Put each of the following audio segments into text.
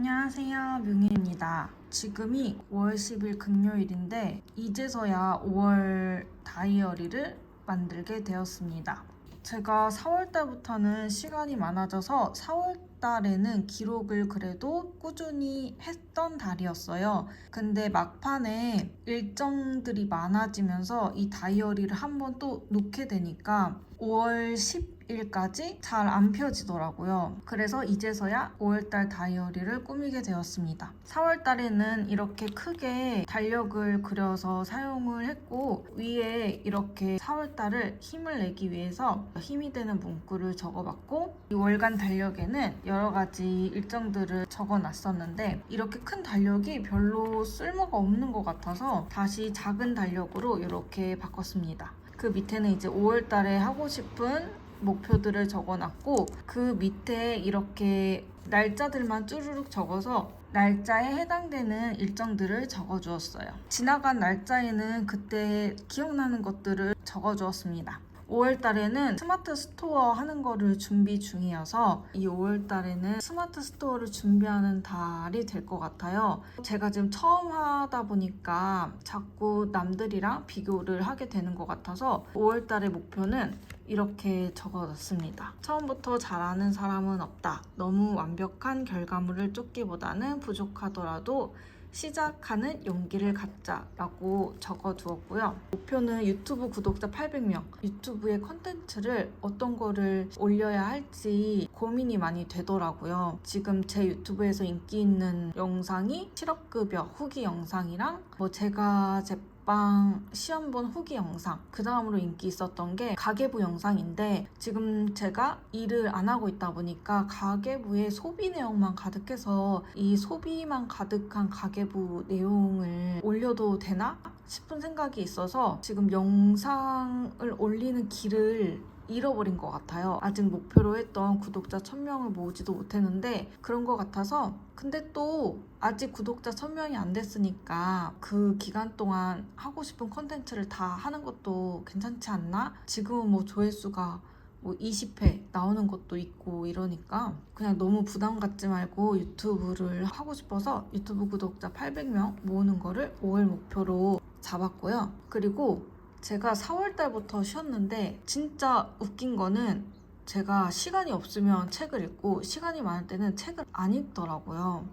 안녕하세요, 뮤니입니다. 지금이 5월 10일 금요일인데 이제서야 5월 다이어리를 만들게 되었습니다. 제가 4월 달부터는 시간이 많아져서 4월 달에는 기록을 그래도 꾸준히 했던 달이었어요. 근데 막판에 일정들이 많아지면서 이 다이어리를 한번 또 놓게 되니까 5월 10일까지 잘 안 펴지더라고요. 그래서 이제서야 5월달 다이어리를 꾸미게 되었습니다. 4월달에는 이렇게 크게 달력을 그려서 사용을 했고 위에 이렇게 4월달을 힘을 내기 위해서 힘이 되는 문구를 적어봤고 이 월간 달력에는 여러 가지 일정들을 적어놨었는데 이렇게 큰 달력이 별로 쓸모가 없는 것 같아서 다시 작은 달력으로 이렇게 바꿨습니다. 그 밑에는 이제 5월달에 하고 싶은 목표들을 적어놨고 그 밑에 이렇게 날짜들만 쭈루룩 적어서 날짜에 해당되는 일정들을 적어주었어요. 지나간 날짜에는 그때 기억나는 것들을 적어주었습니다. 5월달에는 스마트 스토어 하는 거를 준비 중이어서 이 5월달에는 스마트 스토어를 준비하는 달이 될 것 같아요. 제가 지금 처음 하다 보니까 자꾸 남들이랑 비교를 하게 되는 것 같아서 5월달의 목표는 이렇게 적어놨습니다. 처음부터 잘하는 사람은 없다. 너무 완벽한 결과물을 쫓기보다는 부족하더라도 시작하는 용기를 갖자라고 적어두었고요. 목표는 유튜브 구독자 800명. 유튜브의 컨텐츠를 어떤 거를 올려야 할지 고민이 많이 되더라고요. 지금 제 유튜브에서 인기 있는 영상이 실업급여 후기 영상이랑 제가 제빵 시험 본 후기 영상, 그 다음으로 인기 있었던 게 가계부 영상인데 지금 제가 일을 안 하고 있다 보니까 가계부에 소비 내용만 가득해서 이 소비만 가득한 가계부 내용을 올려도 되나 싶은 생각이 있어서 지금 영상을 올리는 길을 잃어버린 것 같아요. 아직 목표로 했던 구독자 1000명을 모으지도 못했는데 그런 것 같아서 근데 또 아직 구독자 1000명이 안 됐으니까 그 기간 동안 하고 싶은 컨텐츠를 다 하는 것도 괜찮지 않나? 지금은 조회수가 20회 나오는 것도 있고 이러니까 그냥 너무 부담 갖지 말고 유튜브를 하고 싶어서 유튜브 구독자 800명 모으는 거를 5월 목표로 잡았고요. 그리고 제가 4월달부터 쉬었는데 진짜 웃긴 거는 제가 시간이 없으면 책을 읽고 시간이 많을 때는 책을 안 읽더라고요.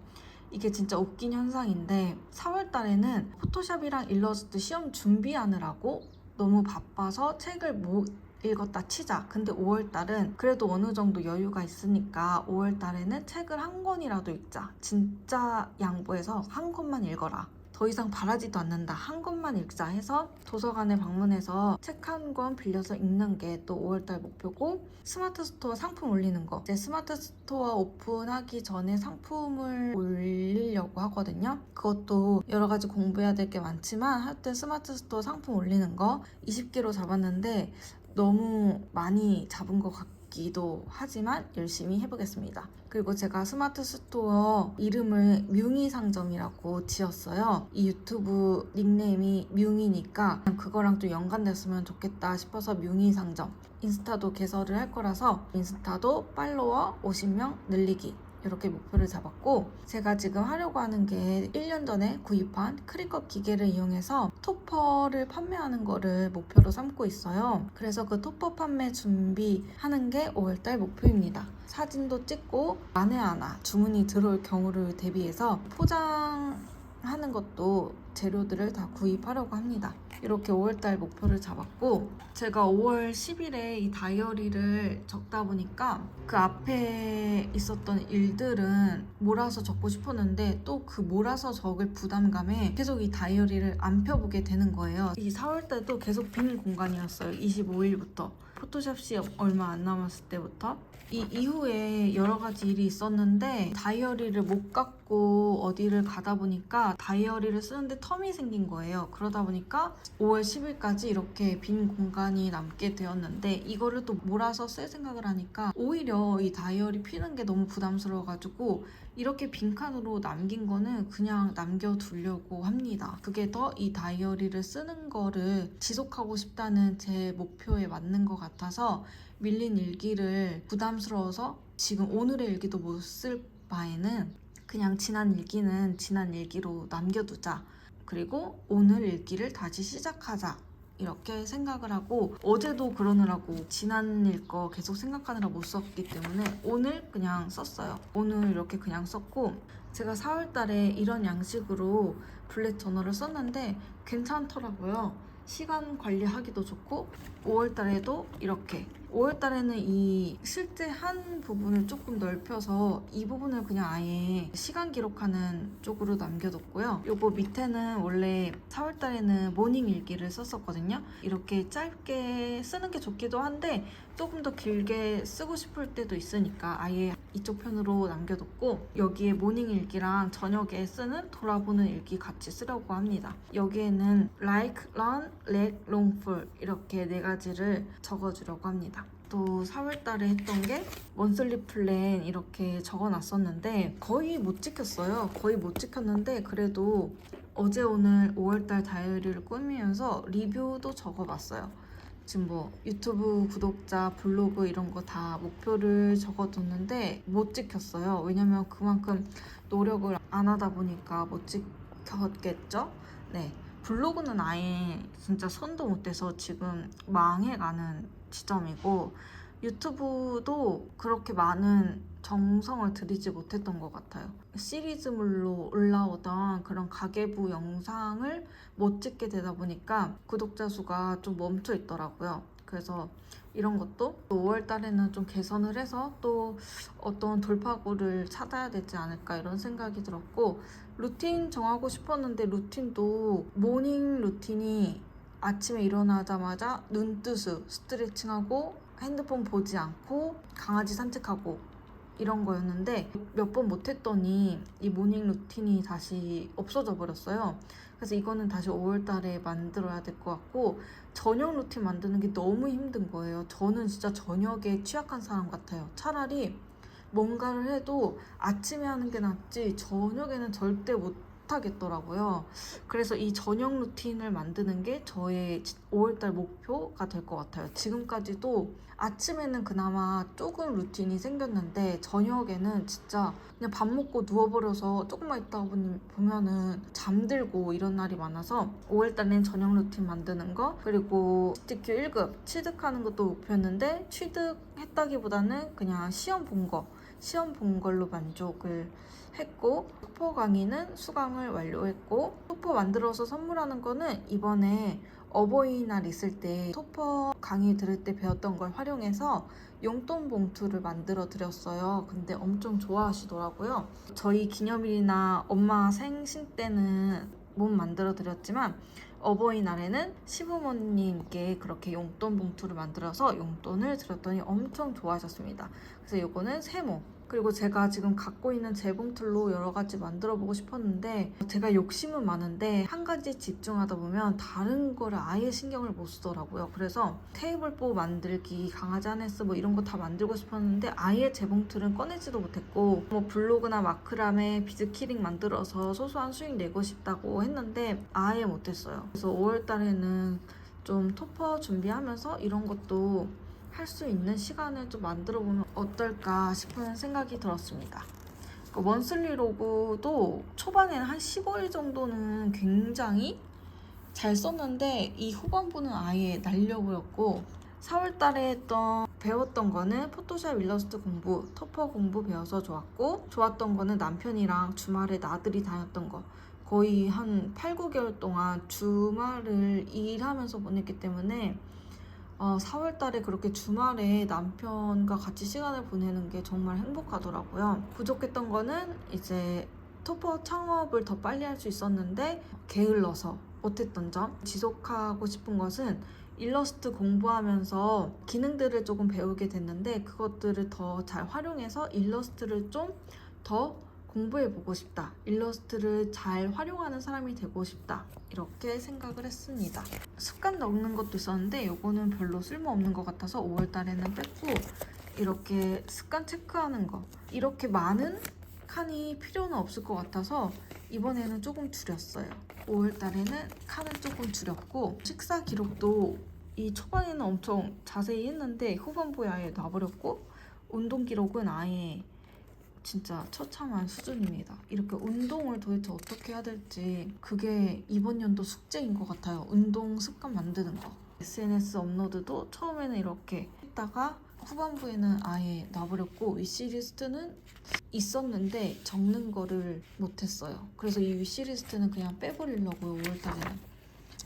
이게 진짜 웃긴 현상인데 4월달에는 포토샵이랑 일러스트 시험 준비하느라고 너무 바빠서 책을 못 읽었다 치자. 근데 5월달은 그래도 어느 정도 여유가 있으니까 5월달에는 책을 한 권이라도 읽자. 진짜 양보해서 한 권만 읽어라. 더 이상 바라지도 않는다. 한 권만 읽자 해서 도서관에 방문해서 책 한 권 빌려서 읽는 게 또 5월달 목표고 스마트 스토어 상품 올리는 거. 이제 스마트 스토어 오픈하기 전에 상품을 올리려고 하거든요. 그것도 여러 가지 공부해야 될 게 많지만 하여튼 스마트 스토어 상품 올리는 거 20개로 잡았는데 너무 많이 잡은 것 같기도 하지만 열심히 해보겠습니다. 그리고 제가 스마트 스토어 이름을 뮤니 상점이라고 지었어요. 이 유튜브 닉네임이 뮤니니까 그거랑 좀 연관됐으면 좋겠다 싶어서 뮤니 상점. 인스타도 개설을 할 거라서 인스타도 팔로워 50명 늘리기 이렇게 목표를 잡았고 제가 지금 하려고 하는 게 1년 전에 구입한 크리컷 기계를 이용해서 토퍼를 판매하는 거를 목표로 삼고 있어요. 그래서 그 토퍼 판매 준비하는 게 5월달 목표입니다. 사진도 찍고 만에 하나 주문이 들어올 경우를 대비해서 포장하는 것도 재료들을 다 구입하려고 합니다. 이렇게 5월달 목표를 잡았고 제가 5월 10일에 이 다이어리를 적다 보니까 그 앞에 있었던 일들은 몰아서 적고 싶었는데 또 그 몰아서 적을 부담감에 계속 이 다이어리를 안 펴보게 되는 거예요. 이 4월달도 계속 빈 공간이었어요. 25일부터 포토샵 시험 얼마 안 남았을 때부터 이 이후에 여러 가지 일이 있었는데 다이어리를 못 갖고 어디를 가다 보니까 다이어리를 쓰는데 텀이 생긴 거예요. 그러다 보니까 5월 10일까지 이렇게 빈 공간이 남게 되었는데 이거를 또 몰아서 쓸 생각을 하니까 오히려 이 다이어리 피는 게 너무 부담스러워가지고 이렇게 빈칸으로 남긴 거는 그냥 남겨두려고 합니다. 그게 더 이 다이어리를 쓰는 거를 지속하고 싶다는 제 목표에 맞는 것 같아서 밀린 일기를 부담스러워서 지금 오늘의 일기도 못 쓸 바에는 그냥 지난 일기는 지난 일기로 남겨두자. 그리고 오늘 일기를 다시 시작하자. 이렇게 생각을 하고, 어제도 그러느라고 지난 일 거 계속 생각하느라 못 썼기 때문에 오늘 그냥 썼어요. 오늘 이렇게 그냥 썼고, 제가 4월 달에 이런 양식으로 블랙 저널을 썼는데 괜찮더라고요. 시간 관리하기도 좋고, 5월 달에도 이렇게 5월 달에는 이 실제 한 부분을 조금 넓혀서 이 부분을 그냥 아예 시간 기록하는 쪽으로 남겨뒀고요. 요거 밑에는 원래 4월 달에는 모닝 일기를 썼었거든요. 이렇게 짧게 쓰는 게 좋기도 한데 조금 더 길게 쓰고 싶을 때도 있으니까 아예 이쪽 편으로 남겨뒀고, 여기에 모닝 일기랑 저녁에 쓰는 돌아보는 일기 같이 쓰려고 합니다. 여기에는 like, run, leg, long, fall 이렇게 4가지를 적어주려고 합니다. 또 4월 달에 했던 게 먼슬리 플랜 이렇게 적어놨었는데 거의 못 지켰어요. 거의 못 지켰는데 그래도 어제 오늘 5월달 다이어리를 꾸미면서 리뷰도 적어봤어요. 지금 뭐 유튜브 구독자, 블로그 이런 거 다 목표를 적어뒀는데 못 지켰어요. 왜냐면 그만큼 노력을 안 하다 보니까 못 지켰겠죠? 네. 블로그는 아예 진짜 손도 못 대서 지금 망해가는 지점이고, 유튜브도 그렇게 많은 정성을 들이지 못했던 것 같아요. 시리즈물로 올라오던 그런 가계부 영상을 못 찍게 되다 보니까 구독자 수가 좀 멈춰 있더라고요. 그래서 이런 것도 5월 달에는 좀 개선을 해서 또 어떤 돌파구를 찾아야 되지 않을까 이런 생각이 들었고, 루틴 정하고 싶었는데 루틴도 모닝 루틴이 아침에 일어나자마자 눈 뜨수, 스트레칭하고 핸드폰 보지 않고 강아지 산책하고 이런 거였는데 몇 번 못했더니 이 모닝 루틴이 다시 없어져 버렸어요. 그래서 이거는 다시 5월 달에 만들어야 될 것 같고, 저녁 루틴 만드는 게 너무 힘든 거예요. 저는 진짜 저녁에 취약한 사람 같아요. 차라리 뭔가를 해도 아침에 하는 게 낫지 저녁에는 절대 못 하겠더라고요. 그래서 이 저녁 루틴을 만드는 게 저의 5월달 목표가 될 것 같아요. 지금까지도 아침에는 그나마 조금 루틴이 생겼는데 저녁에는 진짜 그냥 밥 먹고 누워버려서 조금만 있다가 보면은 잠들고 이런 날이 많아서 5월달엔 저녁 루틴 만드는 거, 그리고 GTQ 1급 취득하는 것도 목표였는데 취득했다기보다는 그냥 시험 본 걸로 만족을 했고, 토퍼 강의는 수강을 완료했고, 토퍼 만들어서 선물하는 거는 이번에 어버이날 있을 때 토퍼 강의 들을 때 배웠던 걸 활용해서 용돈 봉투를 만들어 드렸어요. 근데 엄청 좋아하시더라고요. 저희 기념일이나 엄마 생신 때는 못 만들어 드렸지만 어버이날에는 시부모님께 그렇게 용돈 봉투를 만들어서 용돈을 드렸더니 엄청 좋아하셨습니다. 그래서 이거는 세모. 그리고 제가 지금 갖고 있는 재봉틀로 여러 가지 만들어 보고 싶었는데, 제가 욕심은 많은데 한 가지 집중하다 보면 다른 거를 아예 신경을 못 쓰더라고요. 그래서 테이블보 만들기, 강아지 하네스 뭐 이런 거 다 만들고 싶었는데 아예 재봉틀은 꺼내지도 못했고, 뭐 블로그나 마크라메 비즈 키링 만들어서 소소한 수익 내고 싶다고 했는데 아예 못했어요. 그래서 5월 달에는 좀 토퍼 준비하면서 이런 것도 할 수 있는 시간을 좀 만들어 보면 어떨까 싶은 생각이 들었습니다. 먼슬리 로그도 초반에는 한 15일 정도는 굉장히 잘 썼는데 이 후반부는 아예 날려버렸고, 4월 달에 배웠던 거는 포토샵 일러스트 공부, 토퍼 공부 배워서 좋았고, 좋았던 거는 남편이랑 주말에 나들이 다녔던 거. 거의 한 8, 9개월 동안 주말을 일하면서 보냈기 때문에 4월 달에 그렇게 주말에 남편과 같이 시간을 보내는 게 정말 행복하더라고요. 부족했던 거는 이제 토퍼 창업을 더 빨리 할 수 있었는데 게을러서 못했던 점. 지속하고 싶은 것은 일러스트 공부하면서 기능들을 조금 배우게 됐는데 그것들을 더 잘 활용해서 일러스트를 좀 더 공부해보고 싶다. 일러스트를 잘 활용하는 사람이 되고 싶다. 이렇게 생각을 했습니다. 습관 넣는 것도 있었는데 이거는 별로 쓸모없는 것 같아서 5월 달에는 뺐고, 이렇게 습관 체크하는 거, 이렇게 많은 칸이 필요는 없을 것 같아서 이번에는 조금 줄였어요. 5월 달에는 칸을 조금 줄였고, 식사 기록도 이 초반에는 엄청 자세히 했는데 후반부에 아예 놔버렸고, 운동 기록은 아예 진짜 처참한 수준입니다. 이렇게 운동을 도대체 어떻게 해야 될지 그게 이번 연도 숙제인 것 같아요. 운동 습관 만드는 거. SNS 업로드도 처음에는 이렇게 했다가 후반부에는 아예 놔버렸고 위시리스트는 있었는데 적는 거를 못했어요. 그래서 이 위시리스트는 그냥 빼버리려고요. 5월달에는.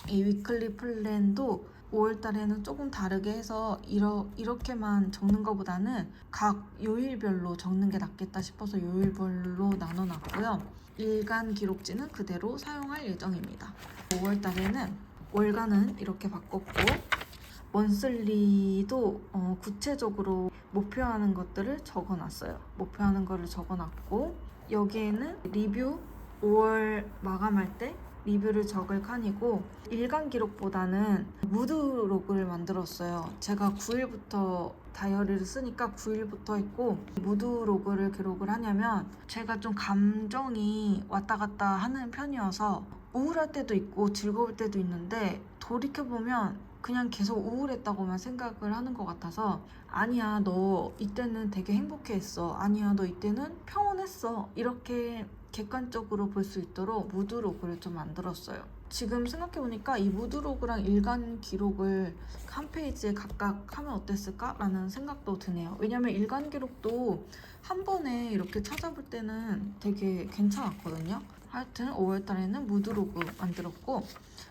이 위클리 플랜도 5월달에는 조금 다르게 해서 이렇게만 적는 것보다는 각 요일별로 적는 게 낫겠다 싶어서 요일별로 나눠놨고요. 일간 기록지는 그대로 사용할 예정입니다. 5월달에는 월간은 이렇게 바꿨고 먼슬리도 구체적으로 목표하는 것들을 적어놨어요. 목표하는 거를 적어놨고 여기에는 리뷰 5월 마감할 때 리뷰를 적을 칸이고 일간 기록보다는 무드로그를 만들었어요. 제가 9일부터 다이어리를 쓰니까 9일부터 했고 무드로그를 기록을 하냐면 제가 좀 감정이 왔다 갔다 하는 편이어서 우울할 때도 있고 즐거울 때도 있는데 돌이켜보면 그냥 계속 우울했다고만 생각을 하는 것 같아서 아니야 너 이때는 되게 행복했어 아니야 너 이때는 평온했어 이렇게 객관적으로 볼 수 있도록 무드로그를 좀 만들었어요. 지금 생각해보니까 이 무드로그랑 일간 기록을 한 페이지에 각각 하면 어땠을까? 라는 생각도 드네요. 왜냐면 일간 기록도 한 번에 이렇게 찾아볼 때는 되게 괜찮았거든요. 하여튼 5월달에는 무드로그 만들었고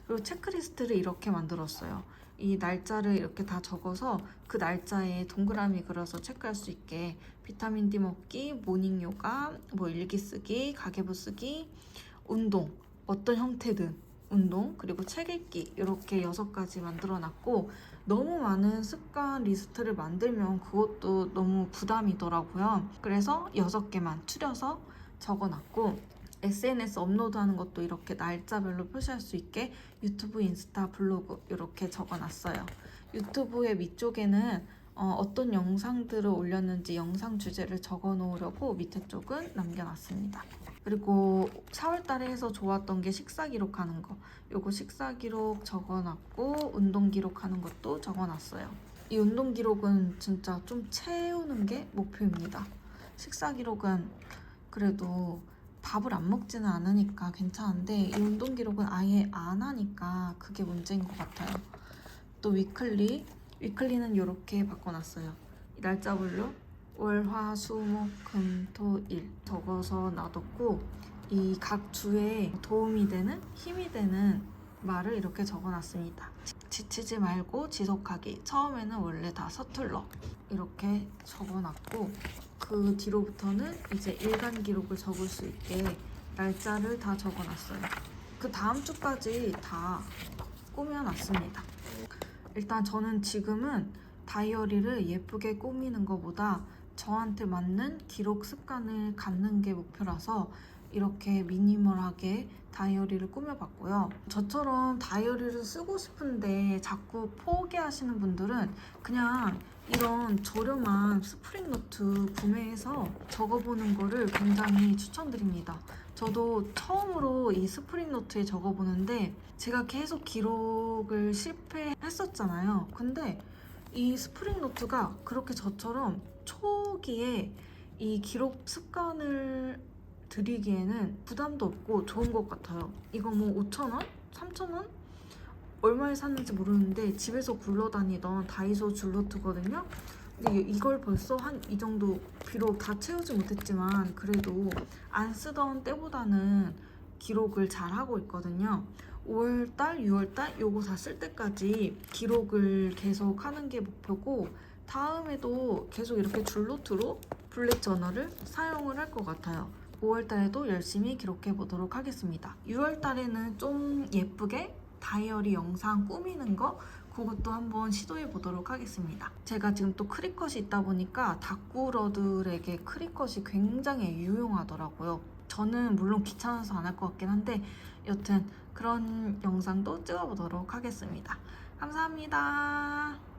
그리고 체크리스트를 이렇게 만들었어요. 이 날짜를 이렇게 다 적어서 그 날짜에 동그라미 그려서 체크할 수 있게 비타민 D 먹기, 모닝 요가, 뭐 일기 쓰기, 가계부 쓰기, 운동, 어떤 형태든 운동, 그리고 책 읽기 이렇게 6가지 만들어놨고 너무 많은 습관 리스트를 만들면 그것도 너무 부담이더라고요. 그래서 6개만 추려서 적어놨고 SNS 업로드하는 것도 이렇게 날짜별로 표시할 수 있게 유튜브, 인스타, 블로그 이렇게 적어놨어요. 유튜브의 위쪽에는 어떤 영상들을 올렸는지 영상 주제를 적어놓으려고 밑에 쪽은 남겨놨습니다. 그리고 4월달에 해서 좋았던 게 식사 기록하는 거. 요거 식사 기록 적어놨고 운동 기록하는 것도 적어놨어요. 이 운동 기록은 진짜 좀 채우는 게 목표입니다. 식사 기록은 그래도 밥을 안 먹지는 않으니까 괜찮은데 이 운동 기록은 아예 안 하니까 그게 문제인 것 같아요. 또 위클리는 이렇게 바꿔놨어요. 이 날짜별로 월, 화, 수, 목, 금, 토, 일 적어서 놔뒀고 이 각 주에 도움이 되는 힘이 되는 말을 이렇게 적어놨습니다. 지치지 말고 지속하기. 처음에는 원래 다 서툴러 이렇게 적어놨고 그 뒤로부터는 이제 일간 기록을 적을 수 있게 날짜를 다 적어놨어요. 그 다음 주까지 다 꾸며놨습니다. 일단 저는 지금은 다이어리를 예쁘게 꾸미는 것보다 저한테 맞는 기록 습관을 갖는 게 목표라서 이렇게 미니멀하게 다이어리를 꾸며봤고요. 저처럼 다이어리를 쓰고 싶은데 자꾸 포기하시는 분들은 그냥 이런 저렴한 스프링노트 구매해서 적어보는 거를 굉장히 추천드립니다. 저도 처음으로 이 스프링노트에 적어보는데 제가 계속 기록을 실패했었잖아요. 근데 이 스프링노트가 그렇게 저처럼 초기에 이 기록 습관을 들이기에는 부담도 없고 좋은 것 같아요. 이거 뭐 5,000원? 3,000원? 얼마에 샀는지 모르는데 집에서 굴러다니던 다이소 줄노트거든요. 근데 이걸 벌써 한 이 정도 비록 다 채우지 못했지만 그래도 안 쓰던 때보다는 기록을 잘 하고 있거든요. 5월달, 6월달 요거 다 쓸 때까지 기록을 계속 하는 게 목표고 다음에도 계속 이렇게 줄노트로 블랙 저널을 사용을 할 것 같아요. 5월달에도 열심히 기록해 보도록 하겠습니다. 6월달에는 좀 예쁘게 다이어리 영상 꾸미는 거 그것도 한번 시도해 보도록 하겠습니다. 제가 지금 또 크리컷이 있다 보니까 다꾸러들에게 크리컷이 굉장히 유용하더라고요. 저는 물론 귀찮아서 안 할 것 같긴 한데 여튼 그런 영상도 찍어보도록 하겠습니다. 감사합니다.